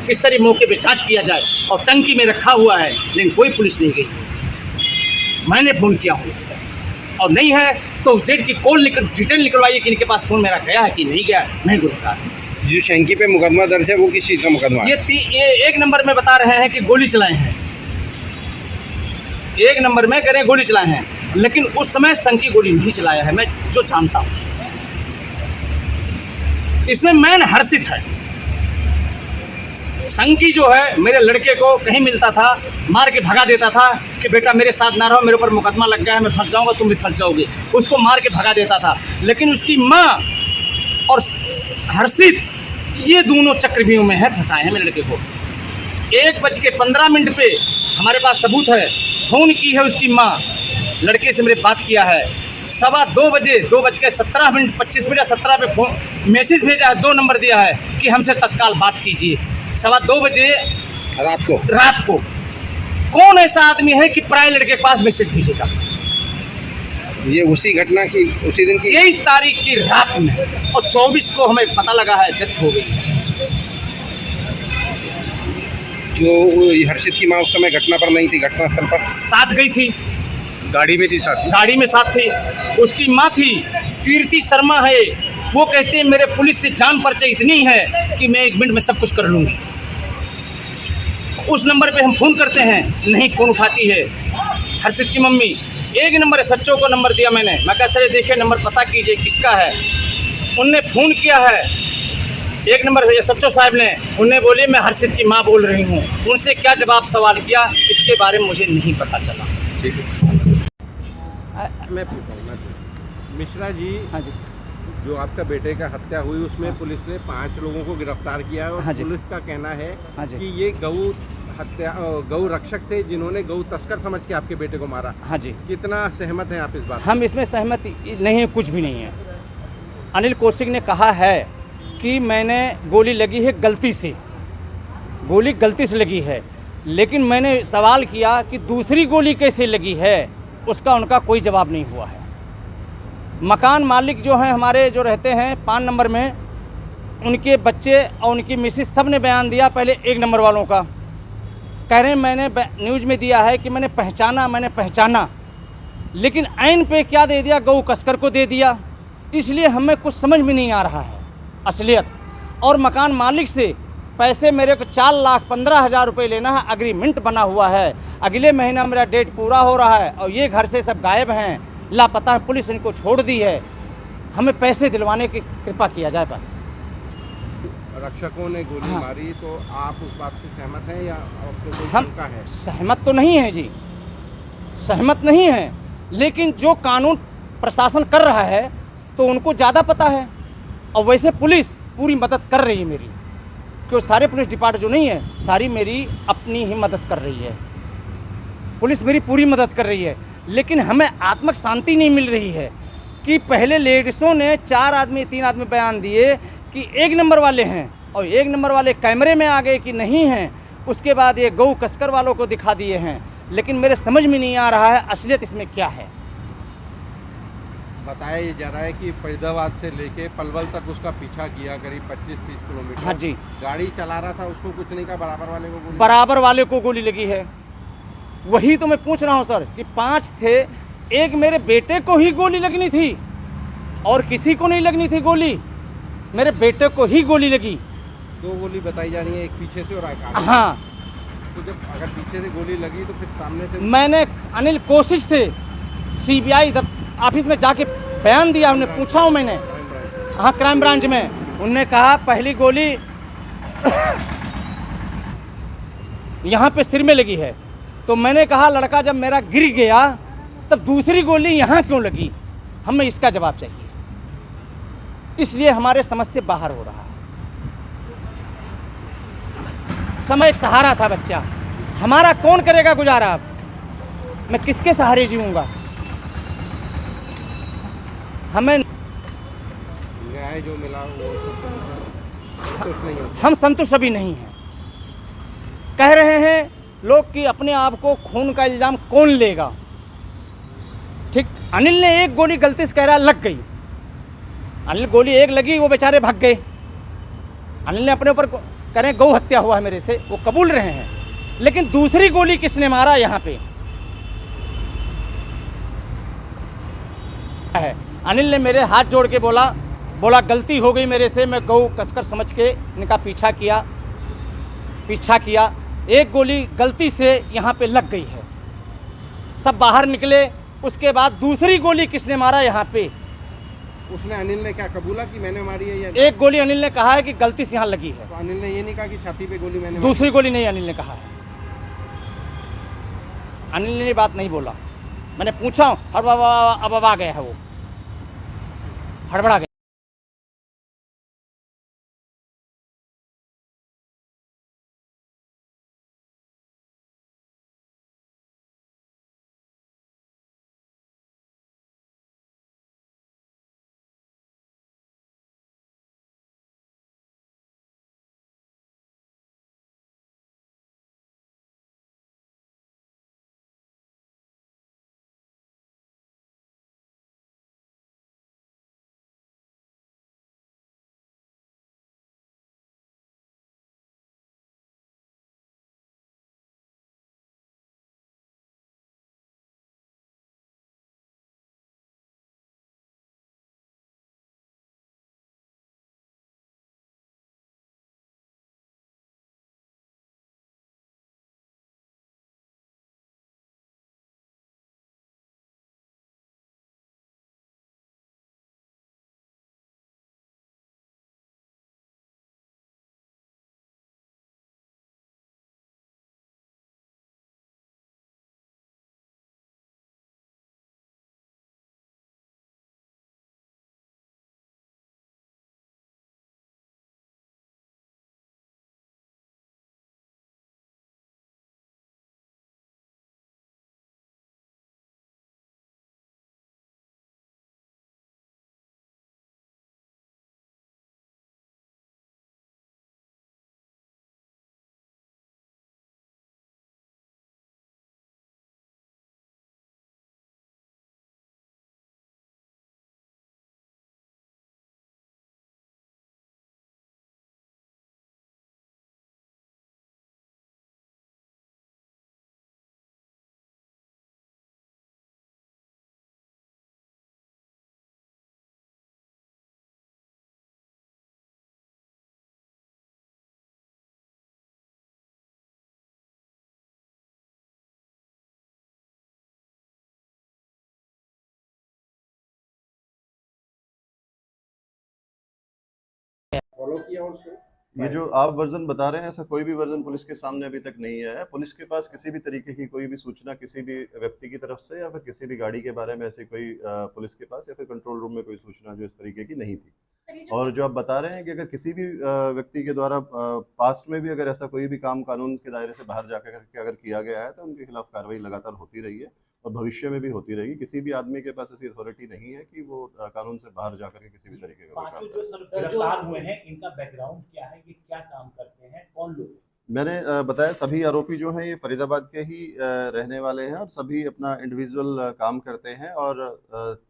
किस तरह मौके पे जांच किया जाए, और टंकी में रखा हुआ है लेकिन कोई पुलिस नहीं गई। मैंने फ़ोन किया हूँ और नहीं है तो उस डेट की कॉल डिटेल निकलवाइए कि इनके पास फ़ोन मेरा गया है कि नहीं गया, मैं गुनहगार हूँ। जो शंकी पे मुकदमा दर्ज है वो किस चीज़ का मुकदमा है? ये 1 नंबर में बता रहे हैं कि गोली चलाए हैं, 1 नंबर में कह रहे हैं गोली चलाए हैं, लेकिन उस समय शंकी गोली नहीं चलाया है, मैं जो जानता हूँ। इसमें मैन हर्षित है। शंकी जो है मेरे लड़के को कहीं मिलता था मार के भगा देता था कि बेटा मेरे साथ ना रहो, मेरे ऊपर मुकदमा लग गया है, मैं फंस जाऊंगा, तुम भी फंस जाओगे, उसको मार के भगा देता था। लेकिन उसकी माँ और हर्षित ये दोनों चक्रव्यूह में है, फंसाए हैं मेरे लड़के को। 1:15 पे हमारे पास सबूत है, फ़ोन की है उसकी माँ, लड़के से मेरे बात किया है। 2:15 बजे 2:17 25 या 17 पे फ़ोन मैसेज भेजा है, 2 नंबर दिया है कि हमसे तत्काल बात कीजिए। 2:15 बजे रात को कौन ऐसा आदमी है कि पराये लड़के के पास मैसेज भेजेगा? ये उसी घटना की उसी दिन की 23 तारीख की रात में, और 24 को हमें पता लगा है डेथ हो गई। जो हर्षित की माँ उस समय घटना पर नहीं थी, घटनास्थल पर साथ गई थी, गाड़ी में थी, साथ गाड़ी में साथ थी। उसकी माँ थी कीर्ति शर्मा है, वो कहते हैं मेरे पुलिस से जान परिचय इतनी है कि मैं 1 मिनट में सब कुछ कर लूँगी। उस नंबर पे हम फ़ोन करते हैं, नहीं फ़ोन उठाती है हर्षित की मम्मी। 1 नंबर सच्चों को नंबर दिया मैंने, मैं कहा सर देखिए नंबर पता कीजिए किसका है। उनने फ़ोन किया है 1 नंबर सच्चो साहब ने, उन्हें बोले मैं हर्षित की माँ बोल रही हूँ। उनसे क्या जवाब सवाल किया इसके बारे में मुझे नहीं पता चला। ठीक है। मैं पूछा मिश्रा जी, हाँ जी, जो आपका बेटे का हत्या हुई उसमें पुलिस ने 5 लोगों को गिरफ्तार किया है और हाँ जी। पुलिस का कहना है हाँ जी। कि ये गौ रक्षक थे जिन्होंने गौ तस्कर समझ के आपके बेटे को मारा। हाँ जी। कितना सहमत हैं आप इस बात? हम इसमें सहमत नहीं है, कुछ भी नहीं है। अनिल कौशिक ने कहा है कि मैंने गोली लगी है गलती से, गोली गलती से लगी है, लेकिन मैंने सवाल किया कि दूसरी गोली कैसे लगी है, उसका उनका कोई जवाब नहीं हुआ है। मकान मालिक जो हैं हमारे, जो रहते हैं 5 नंबर में, उनके बच्चे और उनकी मिसेस सब ने बयान दिया पहले 1 नंबर वालों का। कह रहे हैं मैंने न्यूज़ में दिया है कि मैंने पहचाना, लेकिन ऐन पे क्या दे दिया, गौ कसकर को दे दिया। इसलिए हमें कुछ समझ में नहीं आ रहा है असलियत। और मकान मालिक से पैसे मेरे को 4,15,000 रुपये लेना है, एग्रीमेंट बना हुआ है। अगले महीना मेरा डेट पूरा हो रहा है और ये घर से सब गायब हैं, लापता है, पुलिस इनको छोड़ दी है। हमें पैसे दिलवाने की कृपा किया जाए बस। रक्षकों ने गोली हाँ। मारी तो आप उस बात से सहमत हैं या आपको कोई हम शंका है? सहमत तो नहीं है जी, सहमत नहीं है, लेकिन जो कानून प्रशासन कर रहा है तो उनको ज़्यादा पता है। और वैसे पुलिस पूरी मदद कर रही है मेरी, क्यों सारे पुलिस डिपार्टमेंट जो नहीं है सारी मेरी अपनी ही मदद कर रही है, पुलिस मेरी पूरी मदद कर रही है। लेकिन हमें आत्मिक शांति नहीं मिल रही है कि पहले लेडीज़ों ने 3 आदमी बयान दिए कि 1 नंबर वाले हैं, और 1 नंबर वाले कैमरे में आ गए कि नहीं हैं। उसके बाद ये गौ कसकर वालों को दिखा दिए हैं, लेकिन मेरे समझ में नहीं आ रहा है असलियत इसमें क्या है। बताया जा रहा है कि फरीदाबाद से लेके पलवल तक उसका पीछा किया करीब 25-30 किलोमीटर। हाँ जी। गाड़ी चला रहा था, उसको कुछ नहीं कहा, बराबर वाले को गोली? बराबर वाले को गोली लगी है। वही तो मैं पूछ रहा हूँ सर कि 5 थे, एक मेरे बेटे को ही गोली लगनी थी और किसी को नहीं लगनी थी गोली, मेरे बेटे को ही गोली लगी। 2 गोली बताई जा रही है, एक पीछे से और एक आगे। हाँ, तो जब अगर पीछे से गोली लगी तो फिर सामने से? मैंने अनिल कौशिक से CBI ऑफिस में जाके बयान दिया, उन्हें पूछा हूँ मैंने, हाँ क्राइम ब्रांच में। उनने कहा पहली गोली यहाँ पे सिर में लगी है। तो मैंने कहा लड़का जब मेरा गिर गया तब दूसरी गोली यहाँ क्यों लगी, हमें इसका जवाब चाहिए। इसलिए हमारे समझ से बाहर हो रहा है। समय एक सहारा था बच्चा, हमारा कौन करेगा गुजारा? अब मैं किसके सहारे जीऊँगा? हमें न्याय जो मिला वो संतुष्ट नहीं होता। हम संतुष्ट अभी नहीं हैं। कह रहे हैं लोग कि अपने आप को खून का इल्ज़ाम कौन लेगा। ठीक, अनिल ने 1 गोली गलती से कह रहा लग गई, अनिल गोली 1 लगी, वो बेचारे भाग गए। अनिल ने अपने ऊपर करें गौ हत्या हुआ है मेरे से, वो कबूल रहे हैं, लेकिन दूसरी गोली किसने मारा यहाँ पे है। अनिल ने मेरे हाथ जोड़ के बोला गलती हो गई मेरे से, मैं गौ कसकर समझ के इनका पीछा किया। एक गोली गलती से यहाँ पे लग गई है, सब बाहर निकले। उसके बाद दूसरी गोली किसने मारा यहाँ पे, उसने अनिल ने क्या कबूला कि मैंने मारी है या एक गोली अनिल ने कहा है कि गलती से यहाँ लगी है, तो अनिल ने ये नहीं कहा कि छाती पे गोली मैंने दूसरी गोली नहीं अनिल ने कहा है। अनिल ने ये बात नहीं बोला, मैंने पूछा अब आ गया है, वो हड़बड़ा गया। फॉलो किया उससे। ये जो आप वर्जन बता रहे हैं, ऐसा कोई भी वर्जन पुलिस के सामने अभी तक नहीं आया है। पुलिस के पास किसी भी तरीके की कोई भी सूचना किसी भी व्यक्ति की तरफ से या फिर किसी भी गाड़ी के बारे में ऐसी कोई पुलिस के पास या फिर कंट्रोल रूम में कोई सूचना जो इस तरीके की नहीं थी। और जो आप बता रहे हैं कि अगर किसी भी व्यक्ति के द्वारा पास्ट में भी अगर ऐसा कोई भी काम कानून के दायरे से बाहर जाकर करके अगर किया गया है तो उनके खिलाफ कार्रवाई लगातार होती रही है और भविष्य में भी होती रहेगी। किसी भी आदमी के पास ऐसी अथॉरिटी नहीं है कि वो कानून से बाहर जाकर के किसी भी तरीके का कोई काम पांचों जो गिरफ्तार हुए हैं, इनका बैकग्राउंड क्या है, ये क्या काम करते हैं, कौन लोग हैं? मैंने बताया सभी आरोपी जो हैं ये फरीदाबाद के ही रहने वाले हैं और सभी अपना इंडिविजुअल काम करते हैं और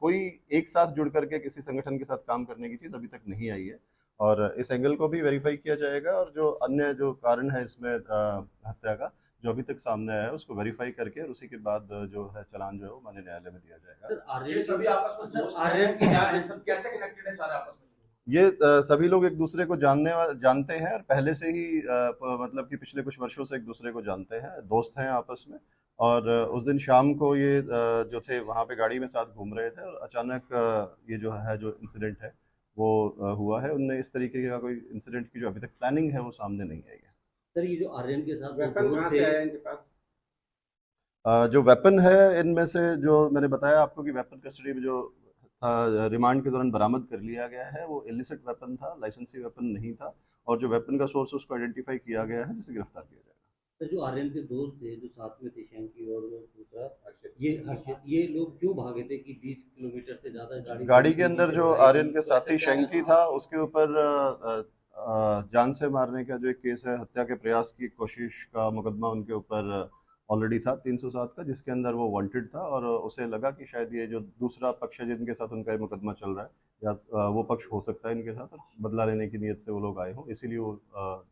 कोई एक साथ जुड़ करके किसी संगठन के साथ काम करने की चीज़ अभी तक नहीं आई है और इस एंगल को भी वेरीफाई किया जाएगा और जो अन्य जो कारण है इसमें हत्या का जो अभी तक सामने आया है उसको वेरीफाई करके और उसी के बाद जो है चालान जो है वो माननीय न्यायालय में दिया जाएगा। सर आर्यन सभी आपस में दोस्त हैं, सब कैसे कनेक्टेड है सारे आपस में? ये सभी लोग एक दूसरे को जानते हैं और पहले से ही मतलब कि पिछले कुछ वर्षों से एक दूसरे को जानते हैं, दोस्त हैं आपस में। और उस दिन शाम को ये जो थे वहाँ पे गाड़ी में साथ घूम रहे थे और अचानक ये जो इंसिडेंट है वो हुआ है। उनने इस तरीके का कोई इंसिडेंट की जो अभी तक प्लानिंग है वो सामने नहीं आई है। सर ये जो आर्यन के साथ वेपन कहाँ से आया इनके पास? जो वेपन है इनमें से जो मैंने बताया आपको कि वेपन कस्टडी में जो रिमांड के दौरान बरामद कर लिया गया है वो इलिसिट वेपन था, लाइसेंसी वेपन नहीं था और जो वेपन का सोर्स उसको आइडेंटिफाई किया गया है जिसे गिरफ्तार किया जाएगा। सर जो आर्यन के दोस्त थे जो साथ में थे शंकी और दूसरा ये लोग क्यों भागे थे कि 20 किलोमीटर से ज्यादा गाड़ी के अंदर जो आर्यन के साथी शंकी था उसके ऊपर जान से मारने का जो एक केस है, हत्या के प्रयास की कोशिश का मुकदमा उनके ऊपर ऑलरेडी था 307 का, जिसके अंदर वो वांटेड था और उसे लगा कि शायद ये जो दूसरा पक्ष है जिनके साथ उनका ये मुकदमा चल रहा है या वो पक्ष हो सकता है इनके साथ, और बदला लेने की नीयत से वो लोग आए हों, इसीलिए वो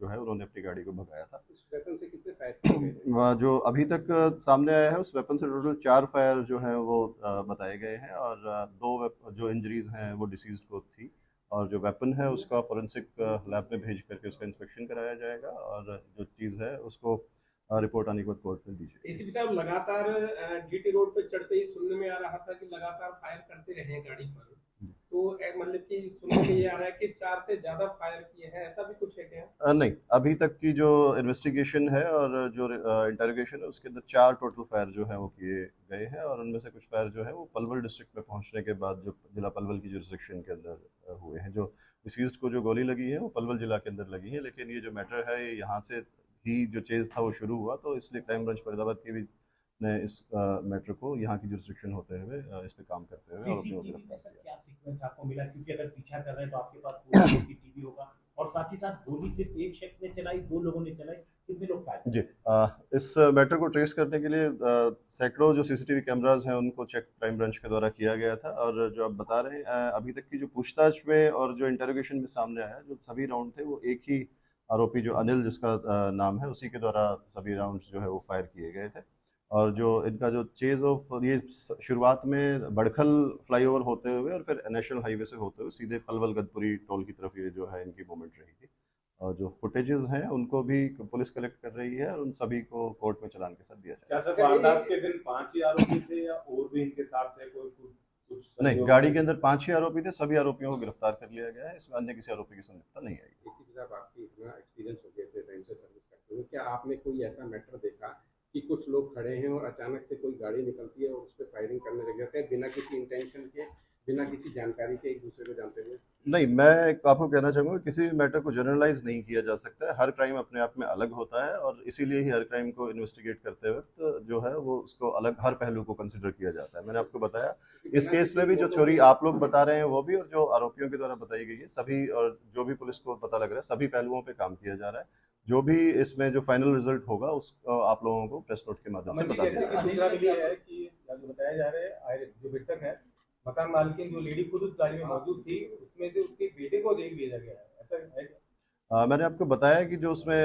जो है उन्होंने अपनी गाड़ी को भगाया था। इस वेपन से कितने फायर किए गए? जो अभी तक सामने आया है उस वेपन से टोटल 4 फायर जो हैं वो बताए गए हैं, और 2 जो इंजरीज हैं वो डिसीज्ड को थी, और जो वेपन है उसका फोरेंसिक लैब में भेज करके उसका इंस्पेक्शन कराया जाएगा, और जो चीज़ है उसको रिपोर्ट आने के बाद कोर्ट में दी जाएगी। एसीपी साहब, लगातार जीटी रोड पे चढ़ते ही सुनने में आ रहा था कि लगातार फायर करते रहे हैं गाड़ी पर, तो मतलब कि सुनने में ये आ रहा है कि 4 से ज्यादा फायर किए हैं, ऐसा भी कुछ है क्या? नहीं, अभी तक की जो इन्वेस्टिगेशन है और जो इंटरोगेशन है उसके अंदर 4 टोटल फायर जो है वो किए गए हैं, और उनमें से कुछ फायर जो है वो पलवल डिस्ट्रिक्ट में पहुंचने के बाद जो जिला पलवल की जुरिसडिक्शन के अंदर हुए हैं। जो डिसीज्ड को जो गोली लगी है वो पलवल जिला के अंदर लगी है, लेकिन ये जो मैटर है ये यहाँ से ही जो चेज था वो शुरू हुआ, तो इसलिए क्राइम ब्रांच फरीदाबाद की भी ने इस मैटर को यहाँ की जुरिसडिक्शन होते हुए इस पे काम करते हुए आरोपियों को गिरफ्तार किया। क्या सीक्वेंस आपको मिला, क्योंकि अगर पीछा कर रहे हैं तो आपके पास पूरा सीसीटीवी होगा, और साथ ही साथ गोली सिर्फ एक शख्स ने चलाई, 2 लोगों ने चलाई, कितने लोग फायर? जी, इस मैटर को ट्रेस करने के लिए सैकड़ों जो सीसीटीवी कैमरास हैं उनको चेक क्राइम ब्रांच के द्वारा किया गया था, और जो आप बता रहे हैं अभी तक की जो पूछताछ में और जो इंटरोगेशन में सामने आया, जो सभी राउंड थे वो एक ही आरोपी जो अनिल जिसका नाम है उसी के द्वारा सभी राउंड्स जो है वो फायर किए गए थे, और जो इनका जो चेज ऑफ ये शुरुआत में बड़खल फ्लाईओवर होते हुए और फिर नेशनल हाईवे से होते हुए सीधे पलवल गदपुरी टोल की तरफ ये जो है इनकी मूवमेंट रही थी, और जो फुटेजेस हैं उनको भी पुलिस कलेक्ट कर रही है और उन सभी को कोर्ट में चालान के साथ दिया जाएगा। क्या सर वारदात के दिन 5 ही आरोपी थे या और भी इनके साथ थे कोई कुछ? नहीं, गाड़ी के अंदर 5 ही आरोपी थे, सभी आरोपियों को गिरफ्तार कर लिया गया है, इसमें अन्य किसी आरोपी की संलिप्तता नहीं आएगी। एसीपी साहब, आपकी इतना एक्सपीरियंस हो गया थे रेंजर सर्विस करते हुए, क्या आपने कोई ऐसा मैटर देखा कि कुछ लोग खड़े हैं और अचानक से कोई गाड़ी निकलती है और उस पर फायरिंग करने लग जाते हैं बिना किसी इंटेंशन के, बिना किसी जानकारी के, एक दूसरे को जानते हुए? नहीं, मैं आपको कहना चाहूँगा किसी भी मैटर को जनरलाइज नहीं किया जा सकता है, हर क्राइम अपने आप में अलग होता है, और इसीलिए ही हर क्राइम को इन्वेस्टिगेट करते वक्त जो है वो उसको अलग हर पहलू को कंसिडर किया जाता है। मैंने आपको बताया इस केस में भी जो थ्योरी आप लोग बता रहे हैं वो भी, और जो आरोपियों के द्वारा बताई गई है सभी, और जो भी पुलिस को पता लग रहा है सभी पहलुओं पे काम किया जा रहा है। जो भी इसमें जो फाइनल रिजल्ट होगा उस आप लोगों को प्रेस नोट के माध्यम से बता देंगे। सूचना मिली है कि जो बताया जा रहा है जो मृतक है मकान मालकिन जो लेडी खुद उस गाड़ी में मौजूद थी, उसमें से उसके बेटे को जेल भेजा गया है, ऐसा है क्या? मैंने आपको बताया कि जो उसमें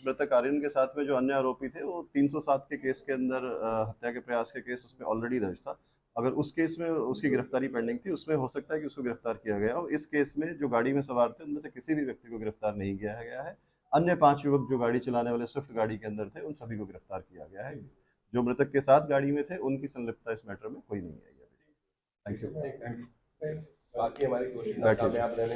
मृतक आर्यन के साथ में जो अन्य आरोपी थे वो 307 के केस के अंदर हत्या के प्रयास के केस उसमें ऑलरेडी दर्ज था। अगर उस केस में उसकी गिरफ्तारी पेंडिंग थी, उसमें हो सकता है कि उसको गिरफ्तार किया गया, और इस केस में जो गाड़ी में सवार थे उनमें से किसी भी व्यक्ति को गिरफ्तार नहीं किया गया है। अन्य 5 युवक जो गाड़ी चलाने वाले स्विफ्ट गाड़ी के अंदर थे उन सभी को गिरफ्तार किया गया है। जो मृतक के साथ गाड़ी में थे उनकी संलिप्तता इस मैटर में कोई नहीं आई है। Thank you. बाकी हमारी कोशिश नाकामयाब रहने